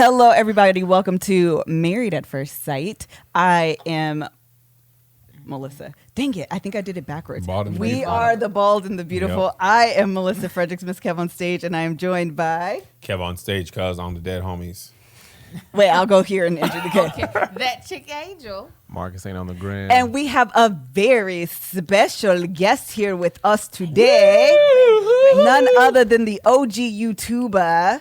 Hello, everybody. Welcome to Married at First Sight. I am Melissa. Dang it. I think I did it backwards. We are the bald and the beautiful. Yep. I am Melissa Fredericks, MrsKevOnStage, and I am joined by... KevOnStage, cuz on the Dead Homies. Wait, I'll go here and enter the okay. That chick Angel. Marcus ain't on the gram. And we have a very special guest here with us today. None other than the OG YouTuber,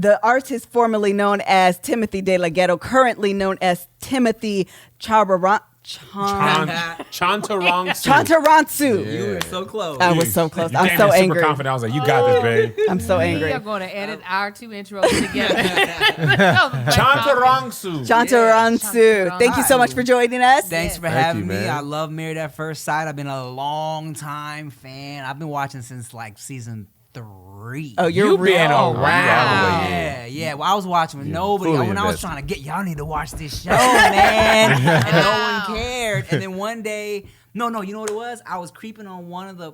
the artist formerly known as Timothy De La Ghetto, currently known as Timothy Chantarangsu. Yeah. You were so close. I was so close. You I'm so angry. Super confident. I was like, "You got this, babe." I'm so angry. We are going to edit our two intros together. Chantarangsu. Chantarangsu. Thank you so much for joining us. Thanks for having me. I love Married at First Sight. I've been a long time fan. I've been watching since like season 3. Oh, you're been around. Yeah. Well, I was watching with nobody. When I was trying to get y'all need to watch this show, man, and no one cared. And then one day, no, you know what it was? I was creeping on one of the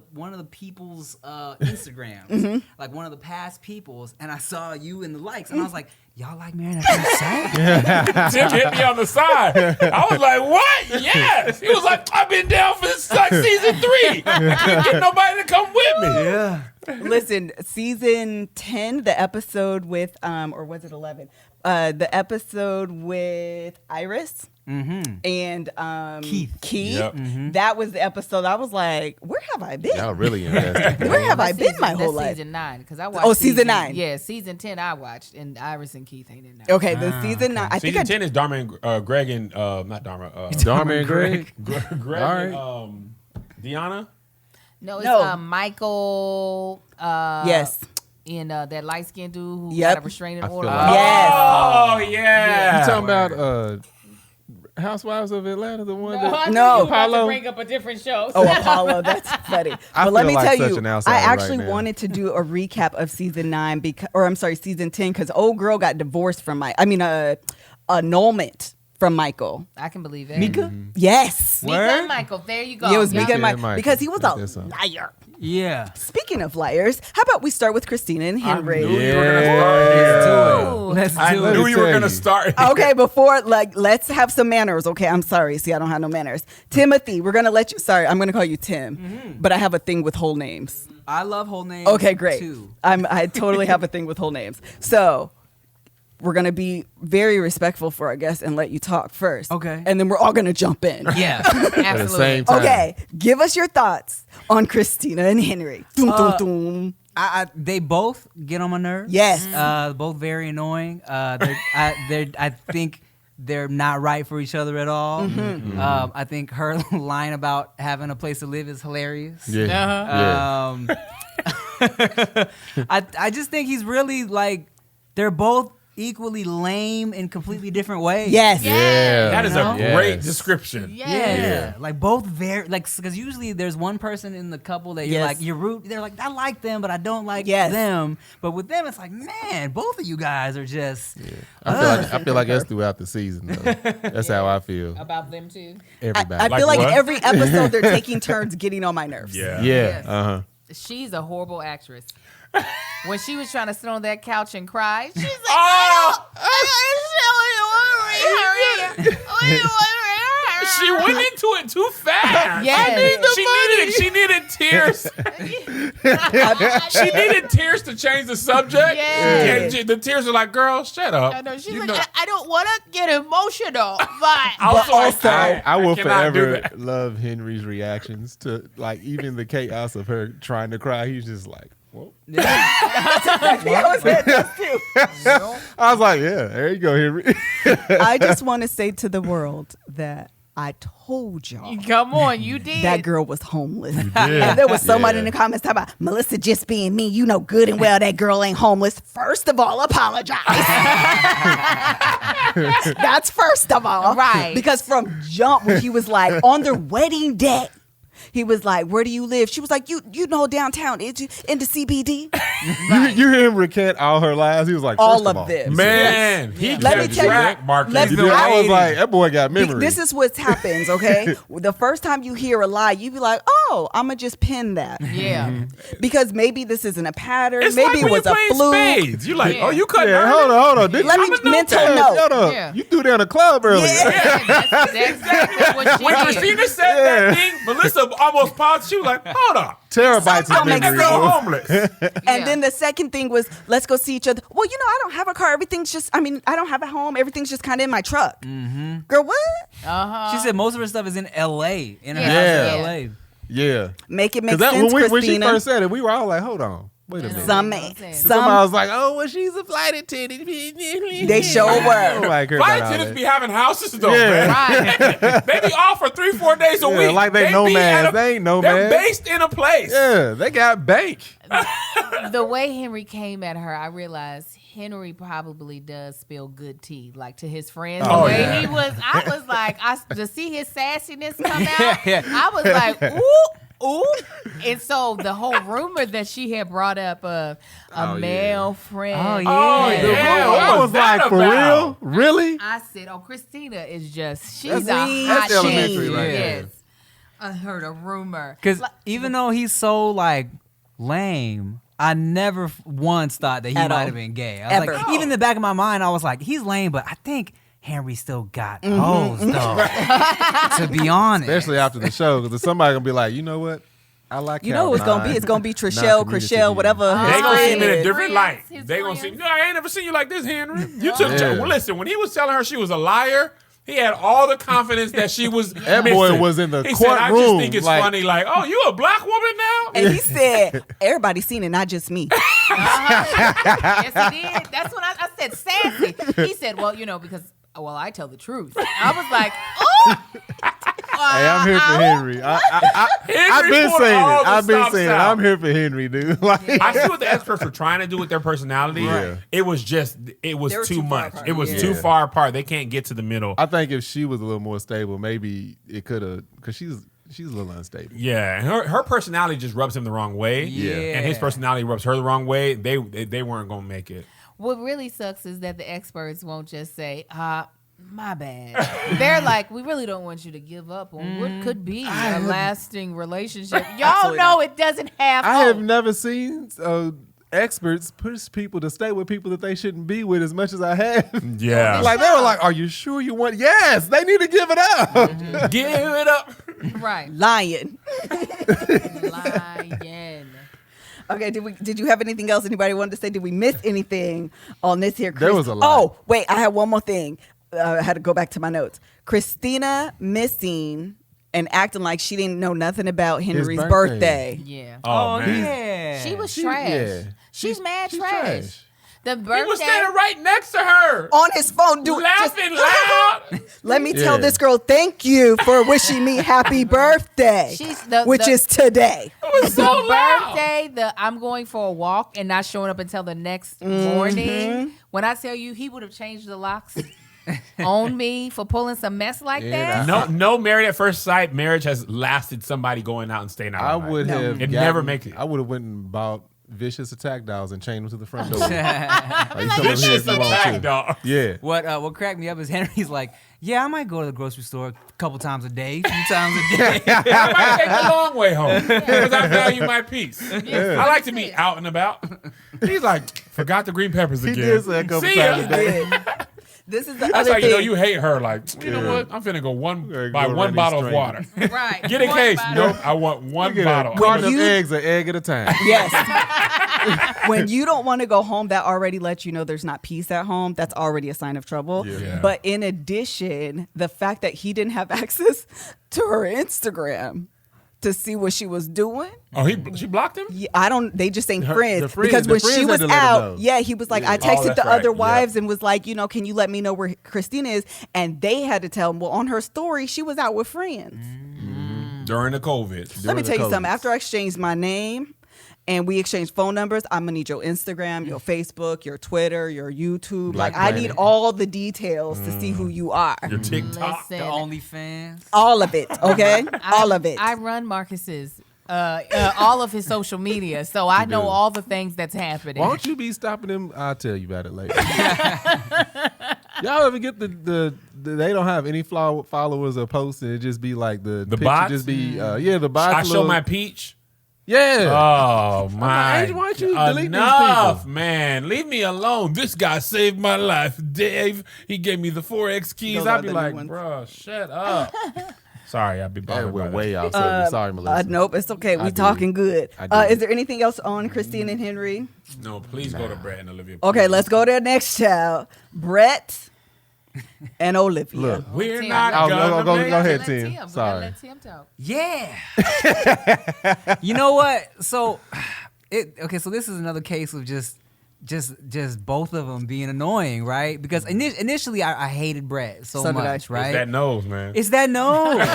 people's Instagrams, like one of the past people's, and I saw you in the likes, and I was like, y'all like Married at First Sight? Tim hit me on the side. I was like, what? Yes. He was like, I've been down for this like season 3. I couldn't get nobody to come with me. Yeah. Listen, season 10, the episode with, or was it 11? The episode with Iris and Keith. Yep. That was the episode. I was like, where have I been? Y'all really invested. Where have I been my whole life? Season 9, because I watched. Oh, season 9. Yeah, season 10 I watched, and Iris and Keith ain't in there. Okay, then season 9. I think Season 10 is Dharma and Greg and not Dharma. Dharma and Greg. Greg and Deanna. No, it's Michael. Yes. And that light skinned dude who Yep. got a restraining order. like- Yes. Oh yeah. You talking about Housewives of Atlanta, the one that No. Apollo? Bring up a different show. Oh, Apollo, that's funny. I But let feel me like tell such you, an outsider I actually right now. wanted to do a recap of season 9 season 10 because old girl got divorced from annulment from Michael. I can believe it. Mika? Yes. Mika and Michael. There you go. Yeah, it was Mika Yeah, and Michael Michael. because he was a That's it. liar. Yeah. Speaking of liars, how about we start with Christina and Henry? Let's I do it. knew you were gonna start. Okay, before let's have some manners. Okay, I'm sorry. See, I don't have no manners. Timothy, we're gonna let you. Sorry, I'm gonna call you Tim, but I have a thing with whole names. I love whole names. Okay, great. Too. I totally have a thing with whole names. So we're gonna be very respectful for our guests and let you talk first. Okay. And then we're all gonna jump in. Yeah. At the Absolutely. same time. Okay, give us your thoughts on Christina and Henry. Dum, dum, dum. They both get on my nerves. Yes. Both very annoying. I think they're not right for each other at all. I think her line about having a place to live is hilarious. Yeah. I just think he's really like they're both equally lame in completely different ways. Yes. Yeah. That is a Yes. great description. Yeah. Like both very like because usually there's one person in the couple that you're Yes. like you're root. They're like I like them, but I don't like Yes. them. But with them, it's like man, both of you guys are just. I feel like that's throughout the season, though. That's how I feel. About them too. Everybody. I feel like what? every episode they're taking turns getting on my nerves. Yeah. Yeah. She's a horrible actress. When she was trying to sit on that couch and cry, she's like, She went into it too fast. Yes. She needed tears. She needed tears to change the subject. Yeah. And the tears were like, "Girl, shut up." I know. She's like, I don't want to get emotional, but I will cannot do forever that. love Henry's reactions to like even the chaos of her trying to cry. He's just like, whoa. I was like, yeah, there you go, Henry. I just want to say to the world that I told y'all come on, you did. that girl was homeless. And there was somebody in the comments talking about Melissa just being me. You know good and well that girl ain't homeless. First of all, apologize. That's first of all. Right. Because from jump when he was like on their wedding day, he was like, where do you live? She was like, you know downtown, in the CBD. You hear him recant all her lies. He was like, All first of them. Man, he Let me kept tell you- track, Marcus. let me- I was like, that boy got memory. This is what happens, okay? The first time you hear a lie, you be like, oh, oh, I'm going to just pin that. Yeah. Because maybe this isn't a pattern. It's maybe like it was a when fluke. spades. You like, Yeah. oh, you couldn't. Yeah, hold on. Let me mental note. Hold on. Yeah. You threw down a club earlier. That's exactly what she When did. Christina said that thing, Melissa almost paused. She was like, hold on. Terabytes Something of makes memory. sense. Go bro. homeless. And then the second thing was, let's go see each other. Well, I don't have a car. Everything's just, I don't have a home. Everything's just kind of in my truck. Mm-hmm. Girl, what? She said most of her stuff is in L.A. In her Yeah. house in L.A. Yeah. Make it make Because sense, when she Christina. first said it, we were all like, hold on. Wait a minute. Some Somebody was like, oh, well, she's a flight attendant. They sure I were. don't like her Flight about all attendants that. be having houses though, Yeah. man. Right. They be off for 3-4 days a Yeah, week. like they be nomads. at They ain't They're nomads. based in a place. Yeah, they got bank. The way Henry came at her, I realized Henry probably does spill good tea, like to his friends. Oh, the way yeah. he was, I was like, to see his sassiness come out, Yeah. I was like, ooh. And so the whole rumor that she had brought up of a male friend. Oh, yeah. Oh, The yeah. rumor. I What was that like, for about? real? Really? I said, oh, Christina is just, she's That's a hot that's elementary chick. right Yes. there. I heard a rumor. Because even though he's so like lame, I never once thought that he At might all. have been gay. I was Ever. like, even in the back of my mind, I was like, he's lame, but I think Henry still got hoes though. To be honest, Especially after the show, because somebody gonna be like, you know what? I like You know who it's going to be? It's going to be Trishelle, Chriselle, whatever. They his gonna see friend him in a is. different light. His They gonna see. friends. No, I ain't never seen you like this, Henry. You took. Yeah. Well, listen, when he was telling her she was a liar, he had all the confidence that she was. That boy missing. was in the He said, "I just courtroom, think it's like- funny. Like, oh, you a black woman now?" And he said, everybody's seen it, not just me. Yes, he did. That's when I said sassy. He said, well, because, I tell the truth. I was like, oh. Hey, I'm here for Henry. I've been pulled saying all it. the I've been stops saying it. out. I'm here for Henry, dude. Like, I see what the experts were trying to do with their personality. Yeah. It was They were too too far much. apart. It was Yeah. too far apart. They can't get to the middle. I think if she was a little more stable, maybe it could have, because she's a little unstable. Yeah, and her personality just rubs him the wrong way. Yeah. And his personality rubs her the wrong way. They weren't gonna make it. What really sucks is that the experts won't just say, my bad. They're like, we really don't want you to give up on what could be a lasting relationship. Y'all know it doesn't have I have hope. never seen experts push people to stay with people that they shouldn't be with as much as I have. Yeah. Like, they were like, are you sure you want? Yes, they need to give it up. Give it up. Right. Lying. Lying. Okay, did you have anything else anybody wanted to say? Did we miss anything on this here? There was a lot. Oh, wait, I had one more thing. I had to go back to my notes. Christina missing and acting like she didn't know nothing about Henry's birthday. birthday. Yeah. Oh, man. yeah. She was She- trash. yeah. She's mad she's trash. trash. The He was birthday. standing right next to her, On his phone, laughing loud. Let me tell Yeah. this girl thank you for wishing me happy birthday, She's which is today. It was so The loud. birthday, I'm going for a walk and not showing up until the next morning. When I tell you he would have changed the locks on me for pulling some mess like Yeah, that. No married at first sight marriage has lasted somebody going out and staying out. I all night. would have. It never make it. I would have went and bought vicious attack dolls and chained them to the front door. Like, you come over This here is if you want attack to. dog. Yeah. What cracked me up is Henry's like, yeah, I might go to the grocery store a couple times a day, a few times a day. I might take the long way home because I value my peace. I like to be out and about. He's like, forgot the green peppers He again. did say a couple See times ya. a day. This is the That's other how you know thing. you hate her. Like, you know what? I'm finna go Gonna buy go one around bottle of these water. Right. Get a One case. bottle. Nope. I want one Get a bottle. carton of you- eggs, an egg at a time. Yes. When you don't want to go home, that already lets you know there's not peace at home. That's already a sign of trouble. Yeah. But in addition, the fact that he didn't have access to her Instagram to see what she was doing. Oh, she blocked him? Yeah, they just ain't friends. the friends- Because the when she friends was had to let her out, know. yeah, he was like, Yeah. I texted that's the right. other Yeah. wives and was like, can you let me know where Christina is? And they had to tell him, well, on her story, she was out with friends. During the COVID. Let me the tell you COVID. something. After I exchanged my name and we exchanged phone numbers, I'm going to need your Instagram, your Facebook, your Twitter, your YouTube. Black I need Planet. all the details to see who you are. Your TikTok. The Listen, OnlyFans. All of it, okay? All of it. I run Marcus's all of his social media, so I know do. all the things that's happening. Why don't you be stopping him? I'll tell you about it later. Y'all ever get the they don't have any followers or posts, and it just be like the picture bots? just be the bots. I show my peach. Yeah. Oh my! Hey, why don't you delete these Enough, people? man. Leave me alone. This guy saved my life, Dave. He gave me the 4X keys. Those I'd are be the like, new ones. bro, shut up. Sorry, I'd be That bothered by went that. way off. Subject. Sorry, Melissa. Nope, it's okay. We did. talking good. I did. Is there anything else on Christine and Henry? No, please go to Brett and Olivia. Okay, please. let's go to the next child. Brett and Olivia. Look. We're Tim, not I'll gonna go make ahead, Let Tim. Tim. We Sorry. gotta let Tim talk. Yeah. You know what? So, so this is another case of just both of them being annoying, right? Because initially I hated Brett so So did I. much, right? It's that nose, man. It's that nose.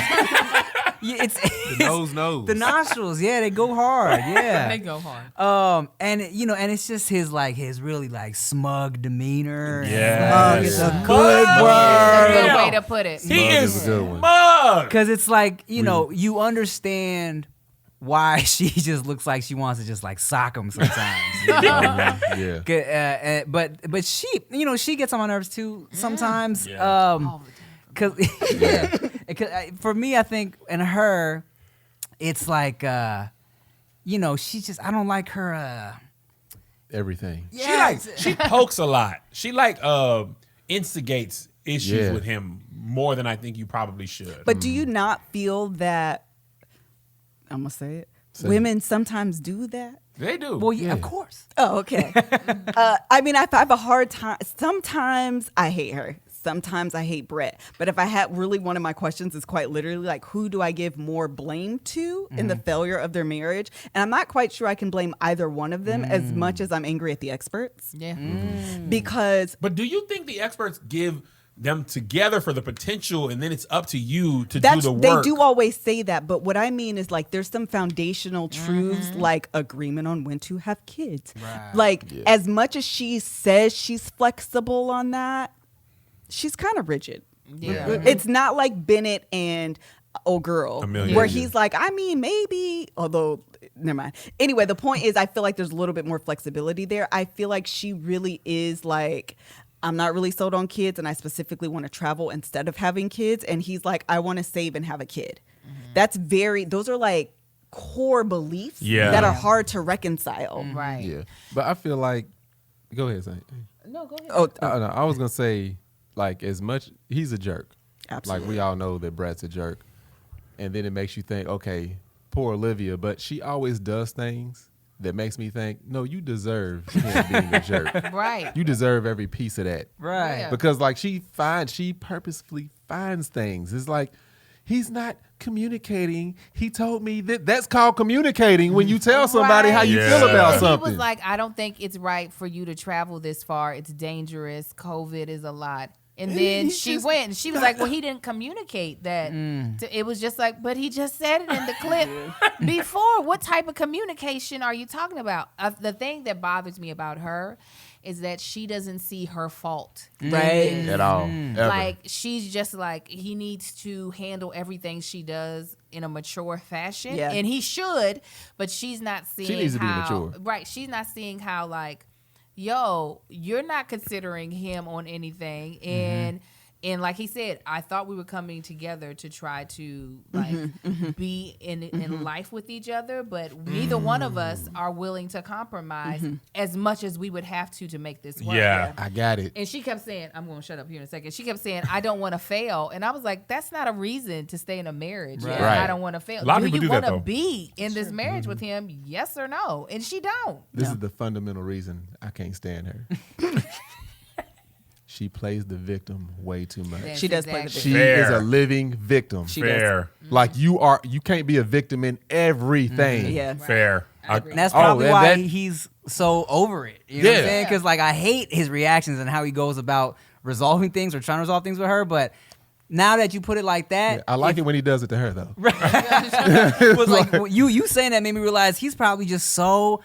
Yeah, it's The nose. the nostrils. Yeah, they go hard. Yeah. They go hard. And and it's just his really smug demeanor. Yeah. Oh, it's a Smug. good That's a word. good way to put it. He Smug is is a good one. smug. Because it's like, you understand why she just looks like she wants to just sock him sometimes. Yeah. But she, she gets on my nerves too sometimes. Yeah. All the time. Cause, for me, I think in her, it's like, she just, I don't like her. Everything. She pokes a lot. She instigates issues Yeah. with him more than I think you probably should. But do you not feel that, I'm going to say it, women sometimes do that? They do. Well, yeah, Yeah. of course. Oh, okay. I mean, I have a hard time. Sometimes I hate her. Sometimes I hate Brett. But if I had really one of my questions is quite literally like, who do I give more blame to in the failure of their marriage? And I'm not quite sure I can blame either one of them as much as I'm angry at the experts. Yeah. Because But do you think the experts give them together for the potential, and then it's up to you to do the work? they do always say that. But what I mean is like there's some foundational truths like agreement on when to have kids. Right. Like as much as she says she's flexible on that, she's kind of rigid. Yeah. It's not like Bennett and old girl Amelia. where Yeah. he's like, I mean, maybe, although never mind. Anyway, the point is I feel like there's a little bit more flexibility there. I feel like she really is like, I'm not really sold on kids and I specifically want to travel instead of having kids. And he's like, I want to save and have a kid. Those are like core beliefs that are hard to reconcile. Right. Yeah. But I feel like, go ahead, Saint. No, go ahead. Oh, No, I was gonna say, like, as much he's a jerk. Absolutely. Like we all know that Brett's a jerk, and then it makes you think, okay, poor Olivia, but she always does things that makes me think, no, you deserve him being a jerk. Right. You deserve every piece of that, Right. Yeah. because like she purposefully finds things. It's like he's not communicating. He told me that's called communicating when you tell somebody how you Right. feel about He something. was like, I don't think it's right for you to travel this far. It's dangerous. COVID is a lot. And then he she just- went and she was like, well, he didn't communicate that. It was just like, but he just said it in the clip before. What type of communication are you talking about? The thing that bothers me about her is that she doesn't see her fault. Right. At all. Ever. Like, she's just like, he needs to handle everything she does in a mature fashion. Yeah. And he should, but she's not seeing needs to be how, mature. Right. She's not seeing how, like, yo, you're not considering him on anything. And like he said, I thought we were coming together to try to like be in life with each other, but neither one of us are willing to compromise as much as we would have to make this work. Yeah. I got it. And she kept saying, I'm going to shut up here in a second. She kept saying, I don't want to fail. And I was like, that's not a reason to stay in a marriage. Right. Yeah, Right. I don't want to fail. A lot of do people you do that, want to though. be in this marriage with him? Yes or no? And she don't. This is the fundamental reason I can't stand her. She plays the victim way too much. That's She does play the exactly- She Fair. is a living victim. She Fair. Like you can't be a victim in everything. Yeah. Fair. agree. And that's Oh, probably that- why that- he's so over it. You know what I'm Yeah. saying? Because like I hate his reactions and how he goes about resolving things or trying to resolve things with her. But now that you put it like that, I like it when he does it to her though. it was like you saying that made me realize he's probably just so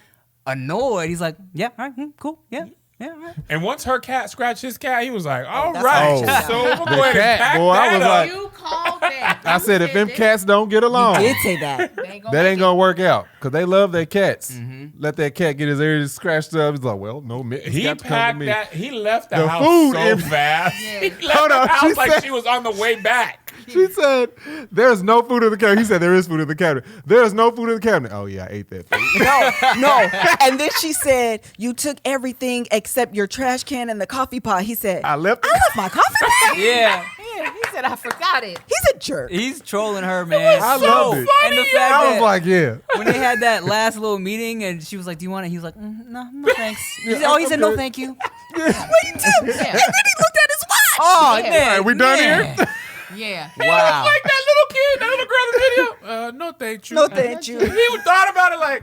annoyed. He's like, yeah, all right, cool, yeah. Yeah, right. And once her cat scratched his cat, he was like, all that's right. all right. So we're The going to cat, pack boy, I that was up. like- You called that. I said, if them cats don't get along, Did say that. They ain't gonna that make ain't it. gonna work out because they love their cats. Let that cat get his ears scratched up. He's like, well, no, mittens He got to come to packed me. that. He left the The house food so in- fast. Yeah. He left Hold the on, house she like said- she was on the way back. She said, "There's no food in the cabinet." He said, "There is food in the cabinet." There's no food in the cabinet. Oh yeah, I ate that food. No. And then she said, "You took everything except your trash can and the coffee pot." He said, I left. I left my coffee pot. Yeah. Yeah, he said, I forgot it. He's a jerk. He's trolling her, man. I loved it. And the fact I was that like, "Yeah." when they had that last little meeting and she was like, "Do you want it?" He was like, "No, thanks." He said, "No, okay. thank you." Wait, too. And then he looked at his watch. Oh, Yeah. man. Are we done yeah. here? Yeah. Wow. Like that little kid, that little girl in the video. No, thank you. No, thank you. He thought about it like,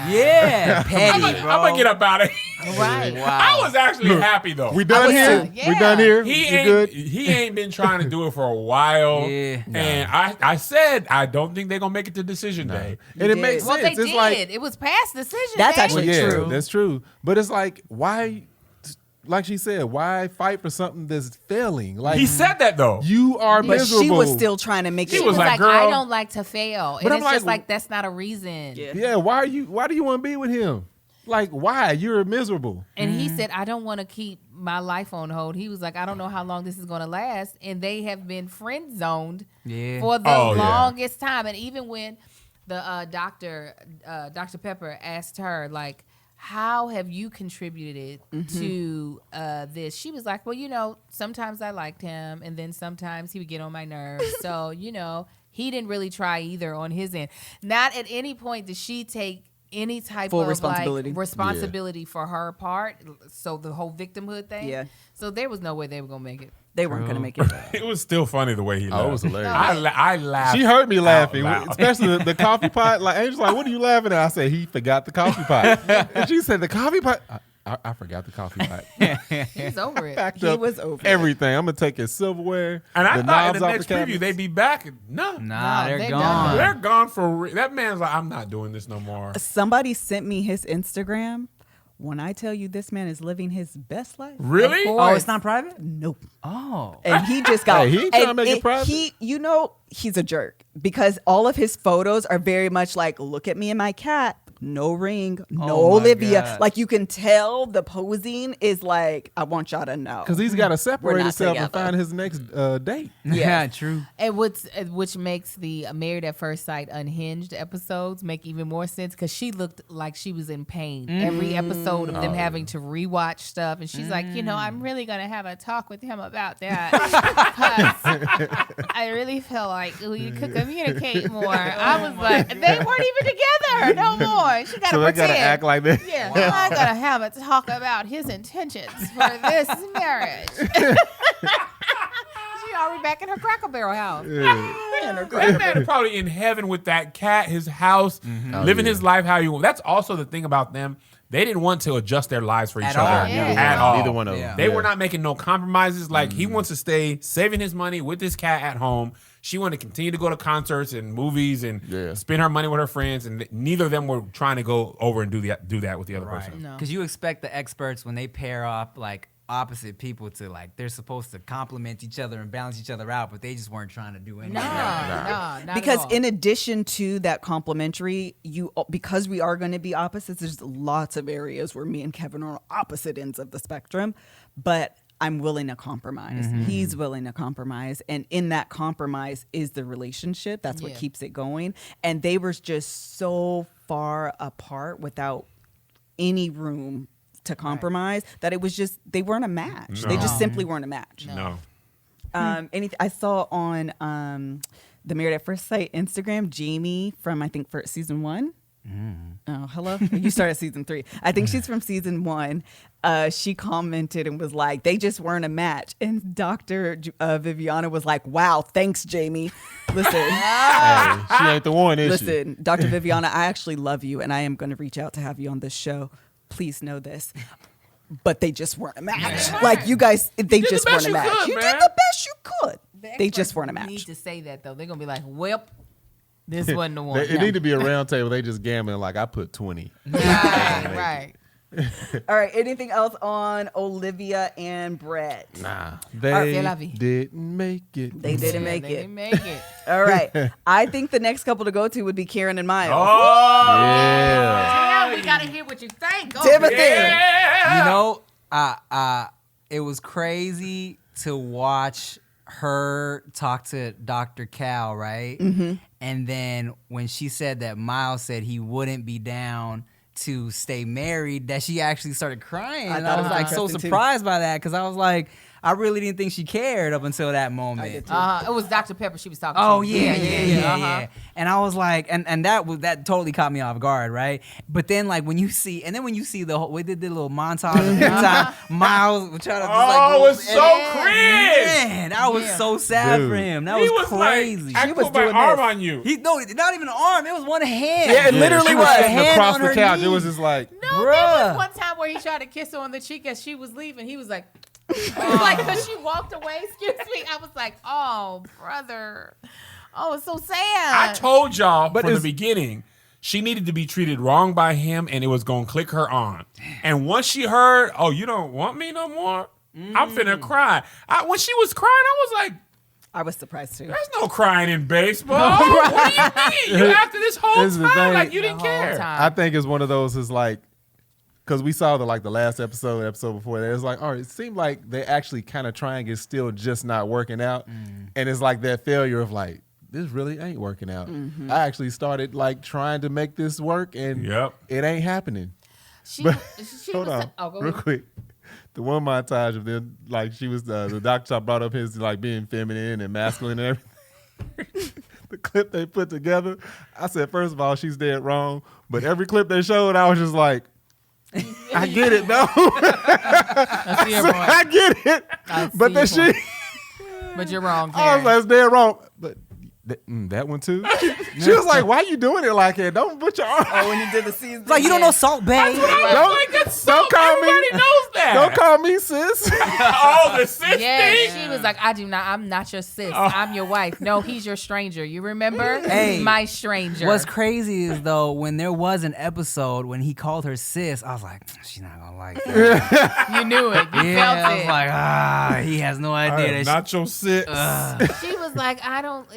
Yeah, petty, I'm bro. gonna get up out of here. Right. Wow. I was actually happy though. We done was here. too. Yeah. We done here. He You ain't good? he ain't been trying to do it for a while. Yeah. And I said I don't think they're gonna make it to decision day. And it did. makes Well, sense. they It's did. like, It was past decision. That's day. actually yeah, true. that's true. But it's like, why? Like she said, why fight for something that's failing? Like He said that though. you are But miserable. she was still trying to make She it. She was was like, like, girl. I don't like to fail. And But I'm it's just like- like, that's not a reason. Yeah. Yeah, why do you want to be with him? Like, why? You're miserable. And he said, I don't want to keep my life on hold. He was like, I don't know how long this is going to last. And they have been friend zoned Yeah. for the Oh, yeah. longest time. And even when the Dr. Pepper asked her, like, how have you contributed to this? She was like, well, sometimes I liked him. And then sometimes he would get on my nerves. So, he didn't really try either on his end. Not at any point did she take any type Full of responsibility. responsibility for her part. So the whole victimhood thing. Yeah. So there was no way they were gonna make it. They weren't going to make it. It was still funny the way he laughed. Oh, it was hilarious. I laughed. She heard me laughing, out loud. especially the coffee pot. Like Angel's like, "What are you laughing at?" I said, "He forgot the coffee pot." And she said, "The coffee pot." I forgot the coffee pot. He's over it. Packed He up was over it. everything. I'm gonna take his silverware. And I the thought in knobs the off next cabinets. preview they'd be back. No. Nah, No, they're they're gone. done. They're gone for real. That man's like, I'm not doing this no more. Somebody sent me his Instagram. When I tell you this man is living his best life. Really? Of Oh, course. it's not private? Nope. Oh. And he just got. Hey, he ain't tryna and make it private. He's a jerk because all of his photos are very much like, look at me and my cat. No ring, no Oh my Olivia. God. Like you can tell the posing is like, I want y'all to know. Because he's got to separate not himself and together. find his next date. Yeah, true. And which makes the Married at First Sight Unhinged episodes make even more sense because she looked like she was in pain every episode of them having to rewatch stuff, and she's like, I'm really gonna have a talk with him about that because I really feel like we could communicate more. I was like, they weren't even together no more. She gotta So they pretend. got to act like that. Yeah, I gotta have a talk about his intentions for this marriage. She already back in her Cracker Barrel house. That man is probably in heaven with that cat, his house, living his life how you want. That's also the thing about them. They didn't want to adjust their lives for each At other all. Yeah. at all. Neither one of them. Yeah. They were not making no compromises. Like he wants to stay saving his money with his cat at home. She wanted to continue to go to concerts and movies and spend her money with her friends. And neither of them were trying to go over and do that with the other person. No. Because you expect the experts when they pair up like opposite people to like they're supposed to complement each other and balance each other out, but they just weren't trying to do anything. No, not Because at all. in addition to that complimentary, because we are going to be opposites, there's lots of areas where me and Kevin are on opposite ends of the spectrum, but I'm willing to compromise. He's willing to compromise. And in that compromise is the relationship. That's what Yeah. keeps it going. And they were just so far apart without any room to compromise that it was just, they weren't a match. They just simply weren't a match. No. I saw on the Married at First Sight Instagram, Jamie from I think season 1. Oh, hello. You started season 3. I think she's from season 1. She commented and was like, they just weren't a match. And Dr. Viviana was like, wow, thanks, Jamie. Listen, Hey, she ain't the one, is she? listen, Dr. Viviana, I actually love you and I am going to reach out to have you on this show. Please know this. But they just weren't a match. Like you guys, they just the weren't best a you match. could, You man. did the best you could. The They just experts weren't a Need match. to say that though. They're gonna be like, "Well, this wasn't the one." It need to be a round table. They just gambling like I put 20. Right, right. All right. Anything else on Olivia and Brett? Nah, C'est la vie. didn't make it. They didn't make They it. didn't make it. All right. I think the next couple to go to would be Karen and Miles. Oh, Yeah, we gotta hear what you think. Oh, Timothy. yeah. You know, it was crazy to watch her talk to Dr. Cal, right? Mm-hmm. And then when she said that Miles said he wouldn't be down to stay married, that she actually started crying. And I was like so surprised by that because I was like, I really didn't think she cared up until that moment. it was Dr. Pepper she was talking Oh to. yeah. And I was like, and that totally caught me off guard, right? But then when you see the whole, we did the little montage every time Miles was trying to Oh, it was so cringe. Man, I was so sad for him. That was crazy. I put my arm on you. Not even an arm. It was one hand. Yeah, it literally she was. sitting Hand across on the her couch. knee. It was just like, No, there was one time where he tried to kiss her on the cheek as she was leaving. He was like, because she walked away. Excuse me. I was like, oh, brother. Oh, it's so sad. I told y'all from the beginning she needed to be treated wrong by him, and it was gonna click her on. And once she heard, "Oh, you don't want me no more," I'm finna cry. When she was crying, I was like, I was surprised too. "There's no crying in baseball. What do you mean? You after this whole This is the time, thing. like you didn't The whole care." time. I think it's one of those is like, because we saw the last episode before that. It's like, all right, it seemed like they actually kind of trying, it's still just not working out. And it's like that failure of like, this really ain't working out. I actually started trying to make this work and it ain't happening. She Hold was on, oh, go real ahead. quick. The one montage of them, she was, the doctor brought up his being feminine and masculine and everything. The clip they put together, I said, first of all, she's dead wrong. But every clip they showed, I was just like, I get it, though. I see your point. I get it. But then your point. But you're wrong, I was Karen. like, it's dead wrong. But that one too? She was like, why you doing it like that? Don't put your arm. Oh, when you did the season. It's like, you don't know Salt Bay. Don't call me. Everybody knows that. Don't call me sis. Oh, the sis Yes, thing. she was like, I'm not your sis. I'm your wife. No, he's your stranger. You remember? Hey, my stranger. What's crazy is though, when there was an episode when he called her sis, I was like, she's not gonna like that. You knew it. You Yeah, felt I it. was like, he has no idea. Not your sis. She was like, I don't,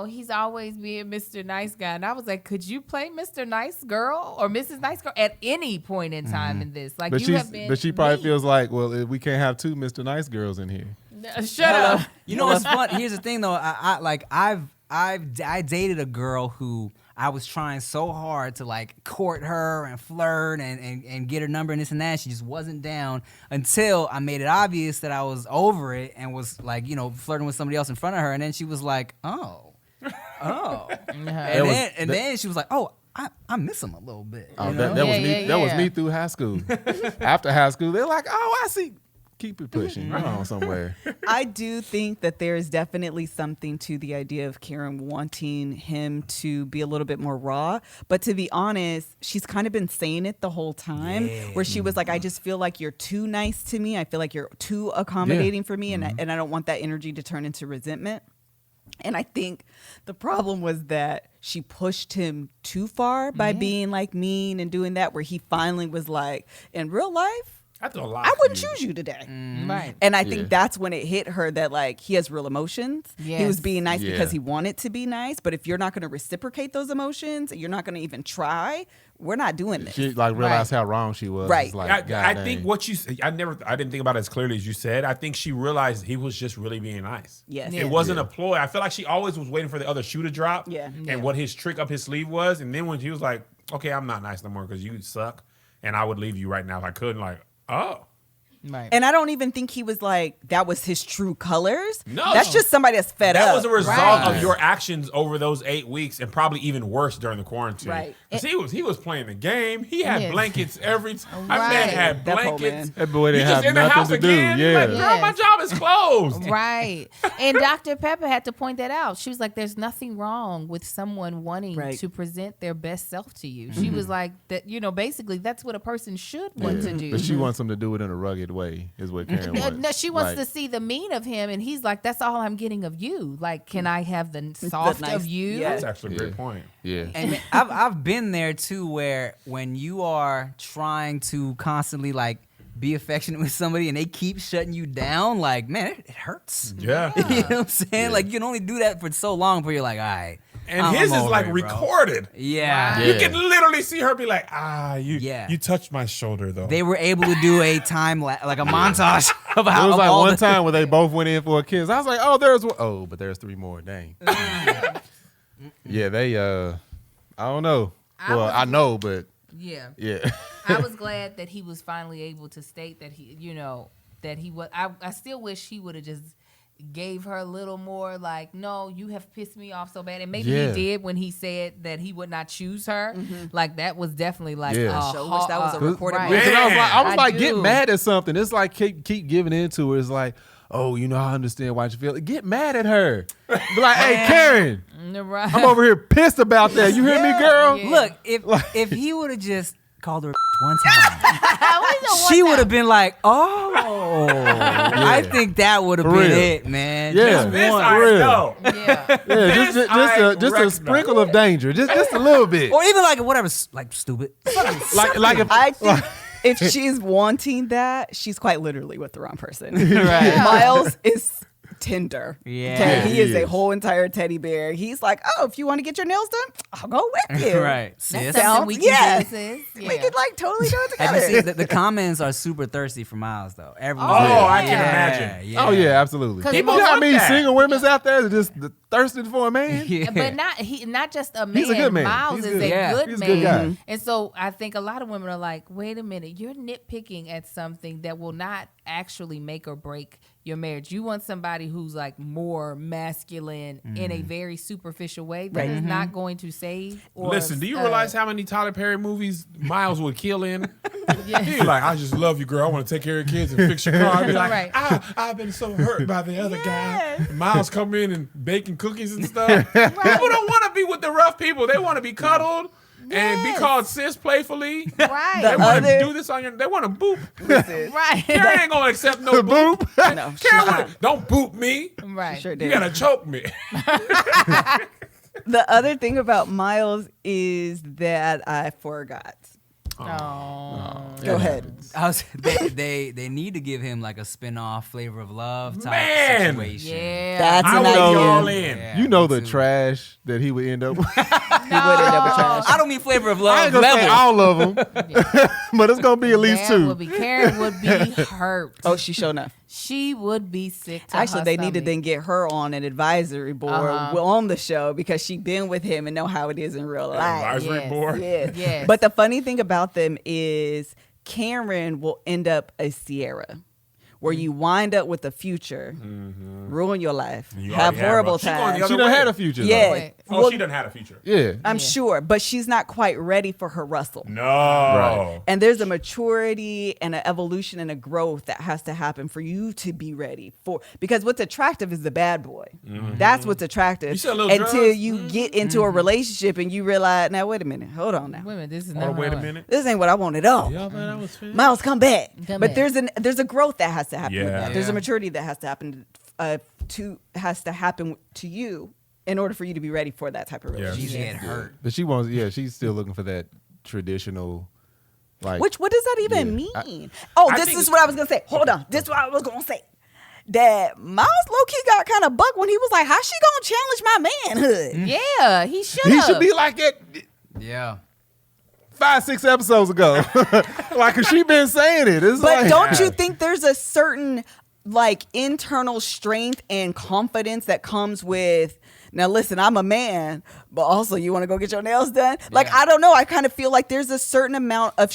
he's always being Mr. Nice Guy. And I was like, could you play Mr. Nice Girl or Mrs. Nice Girl at any point in time in this? Like, But you have been. But she probably me. feels like, well, we can't have two Mr. Nice girls in here. Shut up. You know what's fun? Here's the thing though. I dated a girl who I was trying so hard to court her and flirt and get her number and this and that. She just wasn't down until I made it obvious that I was over it and was flirting with somebody else in front of her. And then she was like, oh. And then she was like, oh, I miss him a little bit. Oh, you know? that was me. Yeah. That was me through high school. After high school, they're like, oh, I see. Keep it pushing. Go on somewhere. I do think that there is definitely something to the idea of Karen wanting him to be a little bit more raw. But to be honest, she's kind of been saying it the whole time where she was like, I just feel like you're too nice to me. I feel like you're too accommodating for me. And I don't want that energy to turn into resentment. And I think the problem was that she pushed him too far by being mean and doing that, where he finally was like, in real life, That's a lot. I wouldn't choose you today. Right. And I think that's when it hit her that he has real emotions. He was Yes. being nice Yeah. because he wanted to be nice. But if you're not going to reciprocate those emotions, you're not going to even try, we're not doing this. She realized how wrong she was. Right. It's like, I God think dang. what you I didn't think about it as clearly as you said. I think she realized he was just really being nice. Yes. It wasn't a ploy. I feel like she always was waiting for the other shoe to drop. Yeah. And what his trick up his sleeve was. And then when she was like, okay, I'm not nice no more because you suck. And I would leave you right now if I could. Oh. Right. And I don't even think he was that was his true colors. No. That's just somebody that's fed up. That was a result Right. of your actions over those 8 weeks, and probably even worse during the quarantine. Right. 'Cause he was playing the game. He had Yes. blankets every time. My Right. man had That poor blankets. man. That boy You didn't just have in the nothing house to do. again. Yeah. Like, girl, my Yes. job is closed. Right. And Dr. Pepper had to point that out. She was like, there's nothing wrong with someone wanting Right. to present their best self to you. She was like, that, basically that's what a person should want to do. But she wants him to do it in a rugged way, is what Karen wants. No, she wants to see the mean of him, and he's like, "That's all I'm getting of you. Like, can I have the soft nice, of you?" yeah. That's actually a great point. Yeah. And I've been there too, where when you are trying to constantly like be affectionate with somebody and they keep shutting you down, like, man, it hurts. Yeah. You know what I'm saying? Like, you can only do that for so long before you're like, all right. And his is like recorded. Yeah. You can literally see her be like, you touched my shoulder though. They were able to do a like a montage of how It was like all one time where they both went in for a kiss. I was like, oh, there's one. Oh, but there's 3 more. Dang. Yeah, they, I don't know. I know, but Yeah. yeah. I was glad that he was finally able to state that that he was. I still wish he would have just gave her a little more like, no, you have pissed me off so bad. And maybe he did when he said that he would not choose her. Like, that was definitely like, I sure wish that was a recorded. right. Because I was like, I get do. mad at something. It's like keep giving into it. It's like, oh, I understand why you feel it. Get mad at her. Be like, hey, Karen, Right. I'm over here pissed about that. You hear me, girl? Yeah. Look, if he would have just called her one time, she would have been like, oh, I think that would have For been real. it, man. Yeah. Just This one. I real. know. Yeah. Yeah, This I just a recognize. sprinkle of danger. Just a little bit. Or even like whatever, like stupid. Like if I think if she's wanting that, she's quite literally with the wrong person. Right. Miles is Tinder. Yeah. Okay, he he is a is. whole entire teddy bear. He's like, oh, if you want to get your nails done, I'll go with you. Right. That's Sis. something we can Yes. do, sis. We could like totally do it Have you together. seen the comments are super thirsty for Miles though. Everyone's Oh, like, I can yeah, imagine. Yeah. Oh yeah, absolutely. 'Cause You people know how want many that. single women's out there that just thirsting for a man? Yeah. But not just a man. He's a good man. Miles He's is good. a Yeah. good He's a man. good guy. And so I think a lot of women are like, wait a minute, you're nitpicking at something that will not actually make or break your marriage. You want somebody who's like more masculine in a very superficial way that is not going to save. Or, Listen, do you realize how many Tyler Perry movies Miles would kill in? He's like, I just love you, girl. I want to take care of your kids and fix your car. I'd be like, Right. I've been so hurt by the other guy. And Miles come in and baking cookies and stuff. People don't want to be with the rough people. They want to be cuddled and be Yes. called sis playfully. Right. They want to other- do this on your. They want to boop. Right. Karen ain't gonna accept no boop. No, Karen, don't boop me. Right. sure You did. gotta choke me. The other thing about Miles is that I forgot. Oh. Go ahead. They need to give him like a spin-off Flavor of Love type Man. situation. Yeah. That's I an would idea. be all in. Yeah, You know me the too. trash that he would end up with. He would end up with trash. I don't mean Flavor of I Love ain't gonna say level. all of them, but it's gonna be at least Karen 2. would be hurt. Oh, she showed enough. She would be sick to Actually, her they need to stomach. then get her on an advisory board on the show because she's been with him and know how it is in real life. Advisory Yes. board. Yes. Yes. But the funny thing about them is Cameron will end up a Sierra, where you wind up with a future, ruin your life, You have already horrible one. She going the times. other She done way. had a future. Yeah. though. Wait. Oh, Well, she done had a future. Yeah. I'm sure, but she's not quite ready for her Russell. No. Right. And there's a maturity and an evolution and a growth that has to happen for you to be ready for. Because what's attractive is the bad boy. That's what's attractive. You sell little Until drugs? you get into a relationship and you realize, now wait a minute, hold on now. Wait a minute, this is Oh, not wait a how- minute. This ain't what I want at all. Y'all thought I was fit? Miles, come back. Come But back. there's a growth that has to happen with Yeah. that. There's Yeah. a maturity that has to happen to you in order for you to be ready for that type of Yeah. relationship. She's getting hurt. But she wants. Yeah, she's still looking for that traditional, like. What does that even Yeah. mean? I This think- is what I was gonna say. Hold on. This is what I was gonna say. That Miles low-key got kind of buck when he was like, how's she gonna challenge my manhood? Yeah, he should. He should be like that Yeah. 5-6 episodes ago. Like, 'cause she been saying it. It's But like, don't you think there's a certain like internal strength and confidence that comes with, now listen, I'm a man, but also you want to go get your nails done? Like, Yeah. I don't know. I kind of feel like there's a certain amount of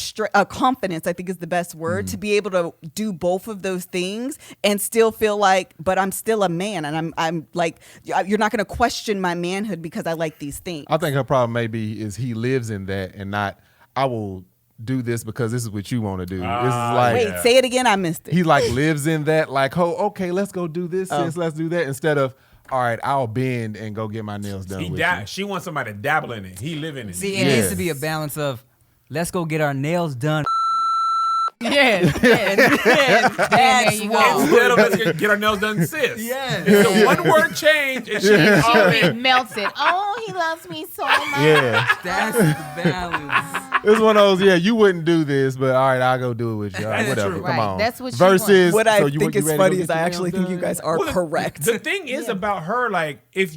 confidence, I think is the best word, to be able to do both of those things and still feel like, but I'm still a man. And I'm like, you're not going to question my manhood because I like these things. I think her problem maybe is he lives in that and not, I will do this because this is what you want to do. This is like, Wait, Yeah. say it again. I missed it. he like lives in that, like, oh, okay, let's go do this, Oh. sis, let's do that, instead of, all right, I'll bend and go get my nails done with you. She wants somebody to dabble in it. He live in it. See, it Yeah. needs to be a balance of let's go get our nails done Yes. There you go. Instead of let's get our nails done, sis. Yeah. It's a one word change, and she's already. She melted. Oh, he loves me so much. Yeah. That's the balance. It's one of those, yeah, you wouldn't do this, but all right, I'll go do it with you. All right, That's whatever. true. Come Right, on. that's what she Versus, What I so you think ready is to go funny get is I your actually nails think you done? guys are Well, correct. The thing is about her, like, if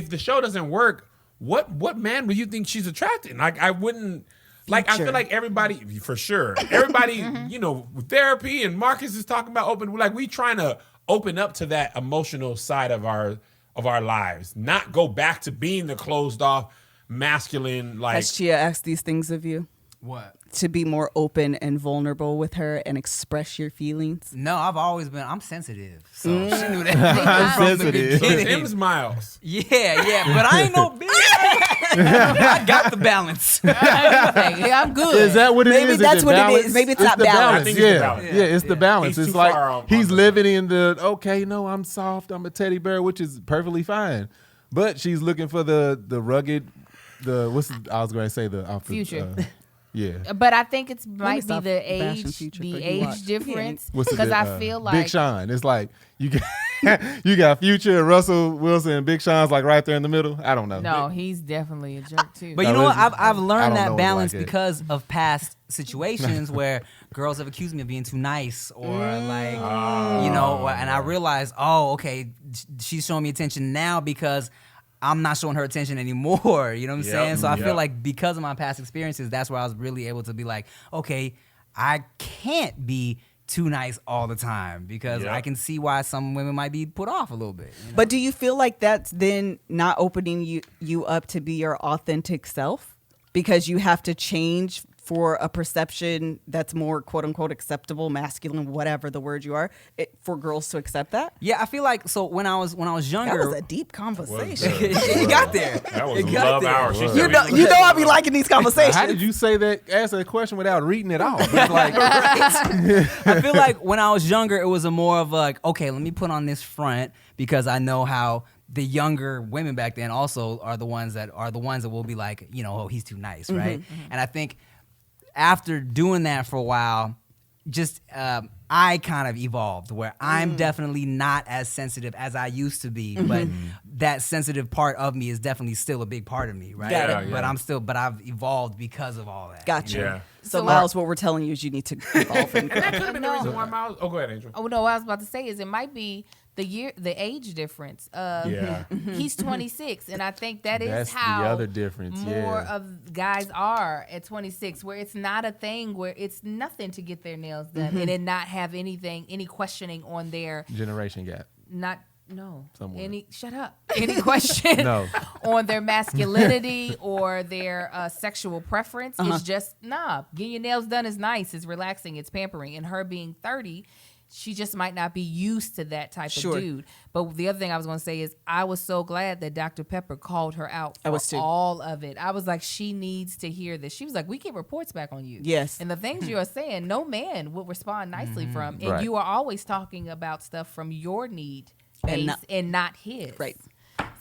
the show doesn't work, what man would you think she's attracting? Like, I wouldn't. Like, I feel like everybody, for sure, everybody, you know, with therapy, and Marcus is talking about we trying to open up to that emotional side of our lives, not go back to being the closed off, masculine, like. Has Chia asked these things of you? What? To be more open and vulnerable with her and express your feelings? No, I'm sensitive. So she knew that. I'm from the sensitive. So it's beginning. M's Miles. Yeah, but I ain't no bitch. I got the balance. I'm good. Is that what it is? Maybe Is that's it what it balance? is. Maybe it's the not balance. I think Yeah. it's the balance. Yeah, it's the balance. He's It's too like far on he's the- living in the, okay, no, I'm soft, I'm a teddy bear, which is perfectly fine. But she's looking for the rugged, I was going to say the Future. Yeah. But I think it might be stop the bashing age, Future, the but you age watch. difference. What's Because the, I feel like Big Sean. It's like you got Future and Russell Wilson and Big Sean's like right there in the middle. I don't know. no, he's definitely a jerk too. But you No, know what? listen, I've I learned don't know that it balance like it. because of past situations where girls have accused me of being too nice or like, you know, and I realized, oh, okay, she's showing me attention now because I'm not showing her attention anymore. You know what I'm Yep, saying? So I yep. feel like because of my past experiences, that's where I was really able to be like, okay, I can't be too nice all the time because Yep. I can see why some women might be put off a little bit. You know? But do you feel like that's then not opening you up to be your authentic self? Because you have to change for a perception that's more quote unquote acceptable, masculine, whatever the word you are, for girls to accept that? Yeah, I feel like so when I was younger, That was a deep conversation. it got there. That was It got love there. hour. She You said know, we- I be liking these conversations. How did you say that? Answer the question without reading it off. It's like, I feel like when I was younger, it was a more of like, okay, let me put on this front because I know how the younger women back then also are the ones that will be like, you know, oh, he's too nice, right? And I think after doing that for a while, just I kind of evolved where I'm definitely not as sensitive as I used to be, but that sensitive part of me is definitely still a big part of me, right? Got it. But I've evolved because of all that. Gotcha. Yeah. So, So, Miles, what we're telling you is you need to evolve and grow. That could have been the reason why Miles. Oh, go ahead, Angel. Oh no, what I was about to say is it might be the age difference. Yeah. He's 26, and I think that is That's the how other difference, more yeah. of guys are at 26, where it's not a thing where it's nothing to get their nails done and then not have any questioning on their generation gap. any shut up any question No. on their masculinity or their sexual preference. It's just getting your nails done is nice, it's relaxing, it's pampering. And her being 30, she just might not be used to that type of dude. But the other thing I was going to say is I was so glad that Dr. Pepper called her out for all of it. I was like, she needs to hear this. She was like, we get reports back on you. Yes. And the things you are saying, no man will respond nicely from. And Right. you are always talking about stuff from your need And base and not his. Right.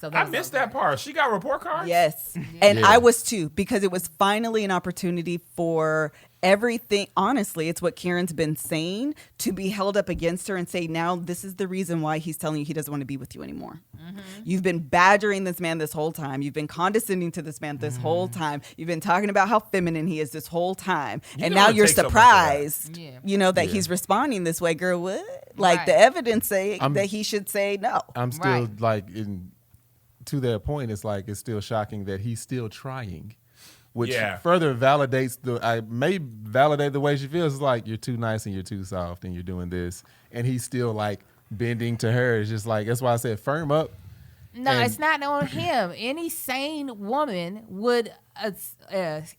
So I missed that part. She got report cards? Yes. And Yeah. I was too, because it was finally an opportunity for everything. Honestly, it's what Kieran's been saying to be held up against her and say, now this is the reason why he's telling you he doesn't want to be with you anymore. You've been badgering this man this whole time. You've been condescending to this man this whole time. You've been talking about how feminine he is this whole time. And now gotta you're take something for that. surprised, Yeah. that he's responding this way. Girl, what? Like Right. the evidence say that he should say no. I'm still Right. like to that point. It's like it's still shocking that he's still trying, which further validates may validate the way she feels. It's like you're too nice and you're too soft and you're doing this, and he's still like bending to her. It's just like that's why I said firm up. No, And- it's not on him. Any sane woman would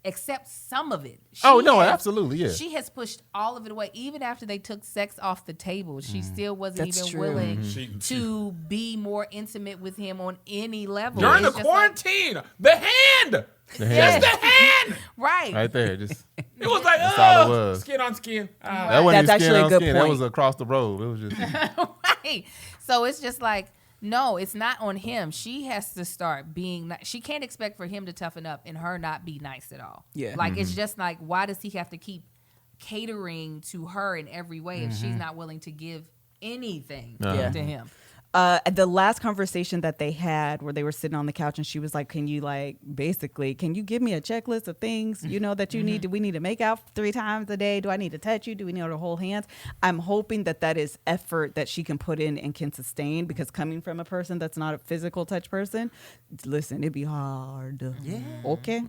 accept some of it. Absolutely, yeah. She has pushed all of it away. Even after they took sex off the table, she still wasn't That's even true. willing She- to be more intimate with him on any level. During the It's just like- quarantine, the hand. The hand. Just the hand. right. Right there, just It was like, That's all it was. skin on skin. that wasn't That's even skin actually a on good skin. That point. was across the road. It was just Right. So it's just like, no, it's not on him. She has to start being nice. She can't expect for him to toughen up and her not be nice at all. Yeah. Like, it's just like, why does he have to keep catering to her in every way if she's not willing to give anything Yeah. to him. The last conversation that they had where they were sitting on the couch and she was like, can you give me a checklist of things, that you need? Do we need to make out 3 times a day? Do I need to touch you? Do we need to hold hands? I'm hoping that is effort that she can put in and can sustain, because coming from a person that's not a physical touch person, listen, it'd be hard. Yeah. Okay.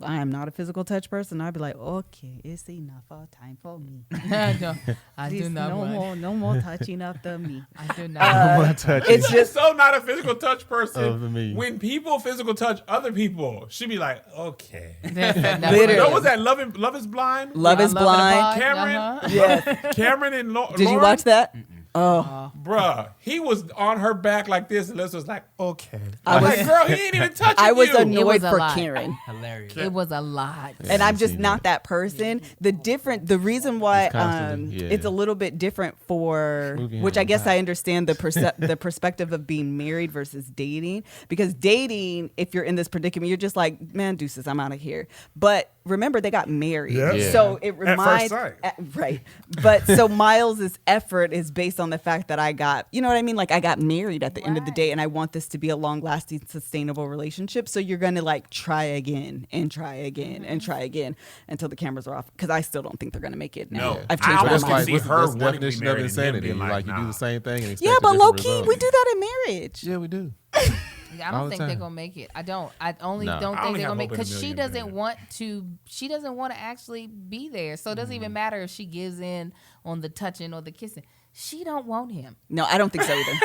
I am not a physical touch person. I'd be like, okay, it's enough time for me. No, I do Please, not want. no more touching after me. I do not. It's just so not a physical touch person. Of me. When people physical touch other people, she'd be like, okay. Literally. What was that? Love is Blind? Love is Blind. Cameron? Yes. Cameron and Lauren? Did you watch that? Oh, Bruh, he was on her back like this, and Liz was like, okay. I was like, girl, he ain't even touching you. I was It annoyed was a for lot. Karen. Hilarious. It was a lot. And I'm I've just seen not that person. The reason why It's constantly, yeah. it's a little bit different for, Moving which I on guess back. I understand the perspective of being married versus dating, because dating, if you're in this predicament, you're just like, man, deuces, I'm out of here. But remember, they got married, Yeah. so it first reminds sight. right. But so Miles's effort is based on the fact that I got, you know what I mean? Like, I got married at the end of the day, and I want this to be a long-lasting, sustainable relationship. So you're gonna like try again and try again and try again until the cameras are off. Because I still don't think they're gonna make it. Now. No. I've I changed my almost mind. can see what's her the wanting to be definition of married and him insanity? being like, You do nah. the same thing and expect Yeah, a but different low key, result. we do that in marriage. Yeah, we do. I All don't the think they're time. gonna make it. I don't. I only No. don't I think only they're have gonna make, hope in a because she million doesn't want to. She doesn't want to actually be there. So it doesn't even matter if she gives in on the touching or the kissing. She don't want him. No, I don't think so either.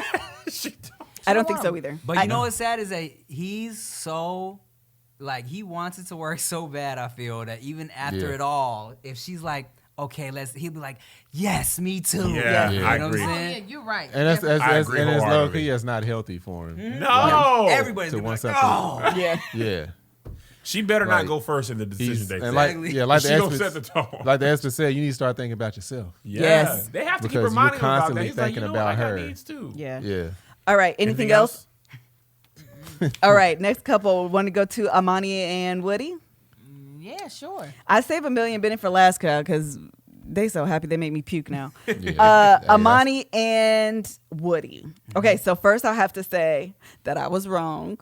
I don't think so either. But you know what's sad is that he's so, like, he wants it to work so bad, I feel, that even after Yeah. it all, if she's like, okay, he'll be like, yes, me too. Yeah, You I know what agree. I'm Oh, saying? yeah, you're right. And that's I agree and it's low wholeheartedly. key. That's not healthy for him. No. Everybody's To gonna be want like, something. oh. Yeah. Yeah. She better Like, not go first in the decision He's, they and say. like, Exactly. yeah, like she the gonna expert, set the tone. like the expert said, you need to start thinking about yourself. Yes. They have to keep Because reminding you're him about that. constantly He's like, thinking you know about what? I got her. needs too. Yeah. Yeah. All right. Anything else? All right. Next couple. Want to go to Amani and Woody? Yeah, sure. I save $1 million Bennett for last crowd because they so happy they make me puke now. Yeah. Amani and Woody. Okay, so first I have to say that I was wrong.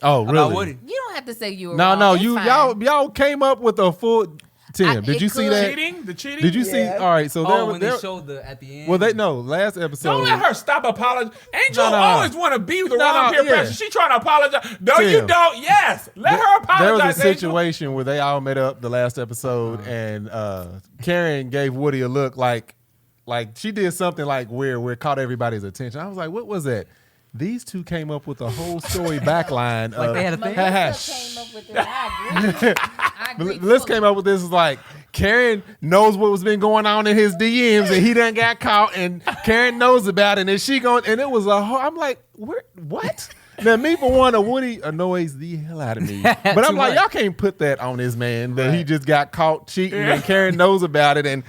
Oh, About really? Woody. You don't have to say you were No, wrong. no, It's you fine. y'all came up with a full. Tim, did it you see could- that? Cheating? The cheating? Did you see? Yeah. All right, so Oh, when there. they showed the at the end. Well, they no last episode. Don't let her stop apologizing. Angel No. always want to be the No, wrong no, peer yeah. pressure. She trying to apologize. No, you Tim. don't. Yes. Let her apologize. There was a Angel. situation where they all met up the last episode, and Karen gave Woody a look like she did something like weird where it caught everybody's attention. I was like, what was that? These two came up with a whole story backline. Like of, they had a thing? Melissa came up with it. I agree. I agree. Melissa came up with this is like Karen knows what was been going on in his DMs and he done got caught and Karen knows about it and she going and it was a whole, I'm like what? Now me for one, Woody annoys the hell out of me, but I'm Too like much. y'all can't put that on this man that he just got caught cheating and Karen knows about it and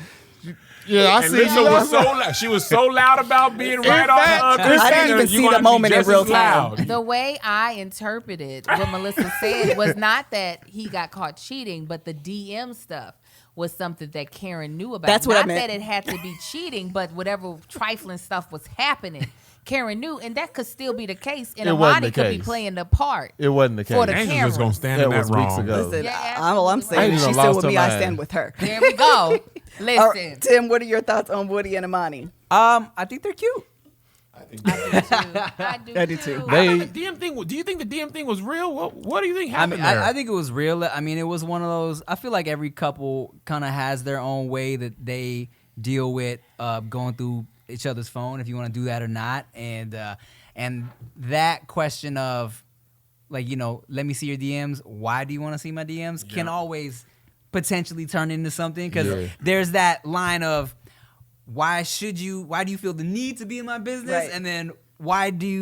yeah I And see Lisa you. was so loud. She was so loud about being right on fact, her. I Christina, didn't even you're see gonna the be moment in just real as time. loud. The way I interpreted what Melissa said was not that he got caught cheating, but the DM stuff was something that Karen knew about. That's what I not meant. that it had to be cheating, but whatever trifling stuff was happening, Karen knew, and that could still be the case. And It wasn't Amani the could be case. playing the part. It wasn't the case. For the Angel's camera. just gonna stand That in that was weeks wrong. ago. Listen, Yeah, all I'm saying absolutely. is she's Angel still lost with her me. I mind. stand with her. There we go. Listen. All right, Tim, what are your thoughts on Woody and Amani? I think they're cute. I do too. They The DM thing. Do you think the DM thing was real? What do you think I happened mean, there? I think it was real. I mean, it was one of those. I feel like every couple kind of has their own way that they deal with going through each other's phone, if you want to do that or not. And that question of, like, you know, let me see your DMs. Why do you want to see my DMs? Can always potentially turn into something, because Yeah. there's that line of why do you feel the need to be in my business, Right. and then why don't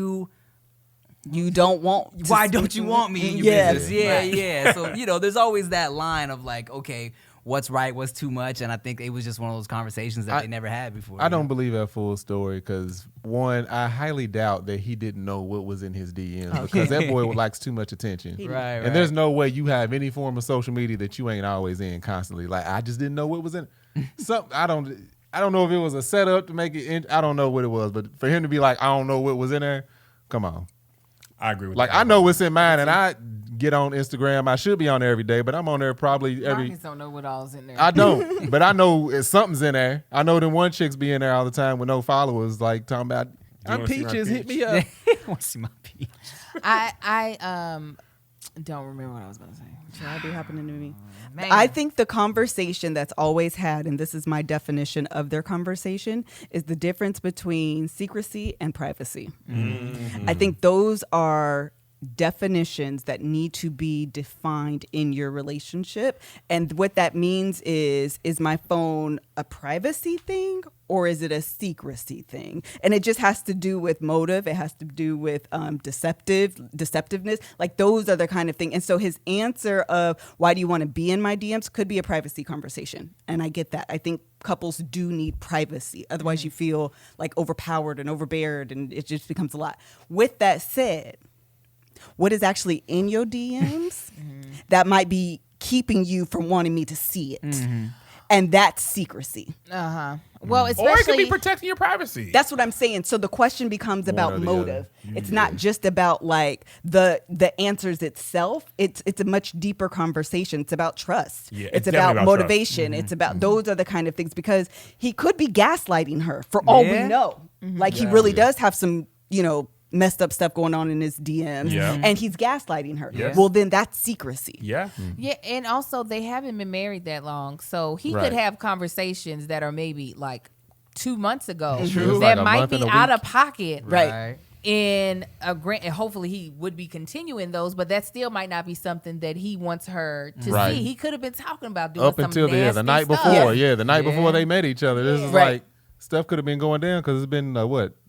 you want me in your Yes. business? Yeah, Right. yeah. So, you know, there's always that line of like, okay, what's right, what's too much, and I think it was just one of those conversations that they never had before. I don't believe that full story because, one, I highly doubt that he didn't know what was in his DMs because that boy likes too much attention. Right. And there's no way you have any form of social media that you ain't always in constantly. Like, I just didn't know what was in. I don't know if it was a setup to make it. I don't know what it was, but for him to be like, I don't know what was in there. Come on. I agree with like that. I know what's in mine, and I get on Instagram. I should be on there every day, but I'm on there probably every. Marcus don't know what all's in there. I don't, but I know something's in there. I know them one chicks be in there all the time with no followers, like talking about I'm wanna see my peaches. Hit peach? me up. Want to see my peach? I don't remember what I was going to say. Should be happening to me? Man. I think the conversation that's always had, and this is my definition of their conversation, is the difference between secrecy and privacy. Mm-hmm. I think those are definitions that need to be defined in your relationship. And what that means is my phone a privacy thing or is it a secrecy thing? And it just has to do with motive. It has to do with deceptiveness. Like those are the kind of thing. And so his answer of why do you want to be in my DMs could be a privacy conversation. And I get that. I think couples do need privacy. Otherwise you feel like overpowered and overbeared and it just becomes a lot. With that said, what is actually in your DMs that might be keeping you from wanting me to see it. And that's secrecy. Well, especially or it could be protecting your privacy. That's what I'm saying. So the question becomes One about or the motive. other. It's not just about like the answers itself. It's a much deeper conversation. It's about trust. Yeah, it's it's definitely about about motivation. It's about those are the kind of things because he could be gaslighting her for all we know. Like he really does have some, messed up stuff going on in his DMs and he's gaslighting her. Yes. Well, then that's secrecy. Yeah. Yeah, and also they haven't been married that long, so he Right. could have conversations that are maybe like 2 months ago True. that Like a might month be and a out week. of pocket. Right. In a grant, and hopefully he would be continuing those, but that still might not be something that he wants her to Right. see. He could have been talking about doing Up some until the nasty night stuff. before. The night before they met each other. This is Right. like stuff could have been going down because it's been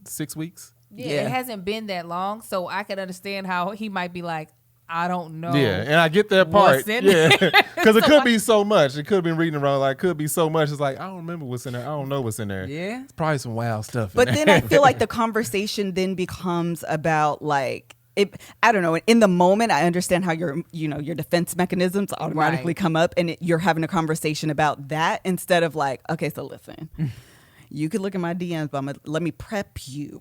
6 weeks. Yeah, Yeah. it hasn't been that long, so I can understand how he might be like, I don't know. Yeah, and I get that part. What's in Yeah, because it could be so much. It could have been reading it wrong. Like, could be so much. It's like, I don't remember what's in there. I don't know what's in there. Yeah. It's probably some wild stuff. But in then there. I feel like the conversation then becomes about like I don't know. In the moment, I understand how your defense mechanisms automatically Right. come up, and you're having a conversation about that instead of like, okay, so listen, you could look at my DMs, but let me prep you.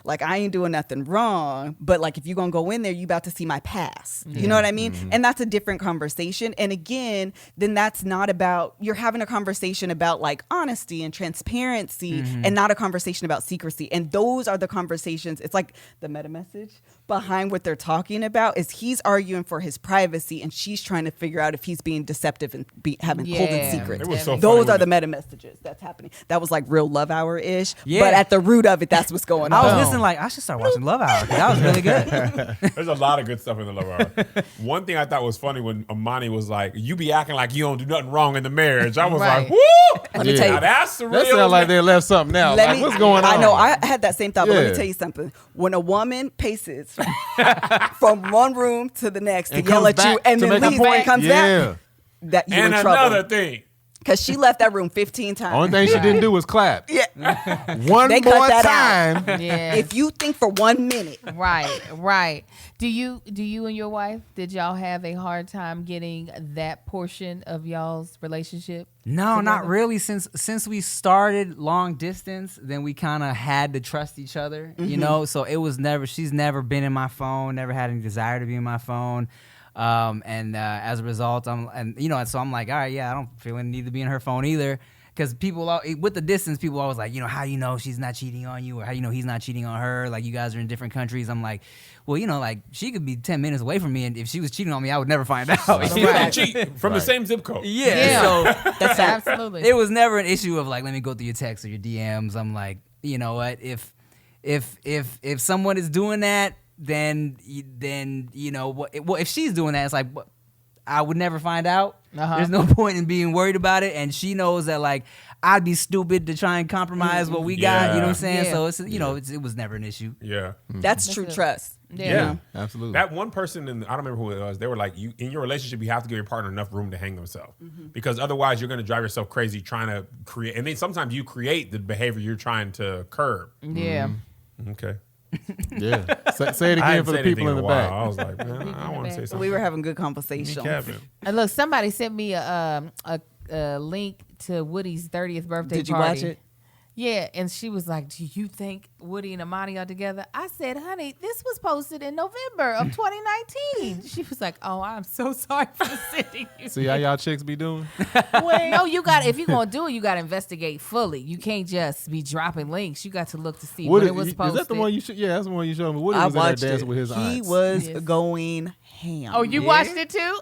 Like I ain't doing nothing wrong, but like if you're gonna go in there, you about to see my past. You know what I mean? And that's a different conversation. And again, then that's not about you're having a conversation about like honesty and transparency and not a conversation about secrecy. And those are the conversations. It's like the meta message behind what they're talking about is he's arguing for his privacy and she's trying to figure out if he's being deceptive and holding Yeah. secrets. It was so funny Those when are the meta messages that's happening. That was like real Love Hour ish. Yeah. But at the root of it, that's what's going I on. was listening like I should start watching Love Hour. That was really good. There's a lot of good stuff in the Love Hour. One thing I thought was funny when Amani was like, you be acting like you don't do nothing wrong in the marriage. I was Right. like, woo! Let me tell you. Now that's the real. that sounds like they left something out. Like, what's going on? I know. I had that same thought, but let me Yeah. tell you something. When a woman paces from one room to the next to And yell comes at you back and to then make a leaves and point. comes Yeah. back, that you and in another trouble. thing. Because she left that room 15 times. Only thing she didn't do was clap. Yeah. One They cut more that time. Yeah. If you think for 1 minute, Right. Do you and your wife, did y'all have a hard time getting that portion of y'all's relationship? No, not together? really. Since we started long distance, then we kind of had to trust each other, So it was she's never been in my phone, never had any desire to be in my phone. And as a result, so I'm like, all right, yeah, I don't feel any need to be in her phone either. Because people, with the distance, people always like, how you know she's not cheating on you, or how you know he's not cheating on her. Like, you guys are in different countries. I'm like, well, like, she could be 10 minutes away from me, and if she was cheating on me, I would never find out. Still don't cheat from the same zip code. Yeah. So That's absolutely. it was never an issue of like, let me go through your texts or your DMs. I'm like, you know what? If someone is doing that, then if she's doing that, it's like, I would never find out. There's no point in being worried about it, and she knows that like I'd be stupid to try and compromise what we got. You know what I'm saying? Yeah. So it was never an issue. Yeah. that's true it. trust. Yeah. Absolutely. That one person, I don't remember who it was, they were like, you in your relationship, you have to give your partner enough room to hang themselves. Because otherwise you're going to drive yourself crazy trying to create. And then sometimes you create the behavior you're trying to curb. Yeah. Okay. Yeah. Say it I again hadn't for the said people anything in the a while. back. I was like, man, I want to say something. We were having good Me, conversation. Kevin. And look, somebody sent me a link to Woody's 30th birthday Did you party. watch it? Yeah, and she was like, "Do you think Woody and Amani are together?" I said, "Honey, this was posted in November of 2019." She was like, "Oh, I'm so sorry for sending you." See how y'all chicks be doing? No, you got. If you're gonna do it, you got to investigate fully. You can't just be dropping links. You got to look to see when it was posted. Is that the one you should? Yeah, that's the one you showed me. Woody I was in there watched dancing it. with his He aunts. was Yes. going ham. Oh, you watched it too?